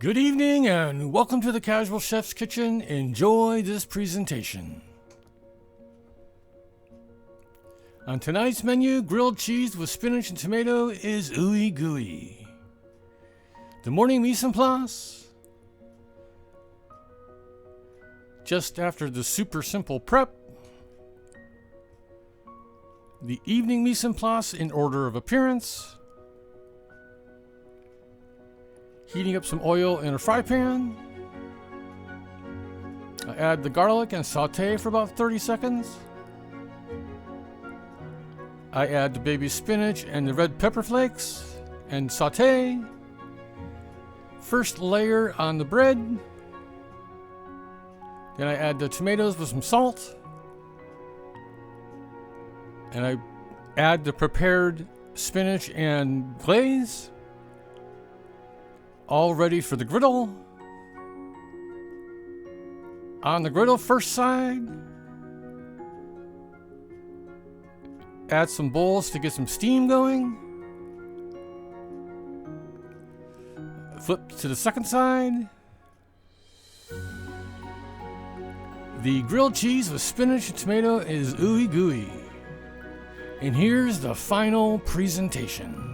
Good evening and welcome to the Casual Chef's Kitchen. Enjoy this presentation. On tonight's menu, grilled cheese with spinach and tomato is Ooey-Gooey. The morning mise en place, just after the super simple prep. The evening mise en place in order of appearance. Heating up some oil in a fry pan. I add the garlic and saute for about 30 seconds. I add the baby spinach and the red pepper flakes and saute. First layer on the bread. Then I add the tomatoes with some salt. And I add the prepared spinach and glaze. All ready for the griddle. On the griddle, first side. Add some bowls to get some steam going. Flip to the second side. The grilled cheese with spinach and tomato is Ooey-Gooey. And here's the final presentation.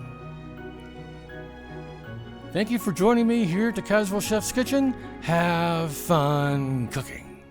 Thank you for joining me here at the Casual Chef's Kitchen. Have fun cooking.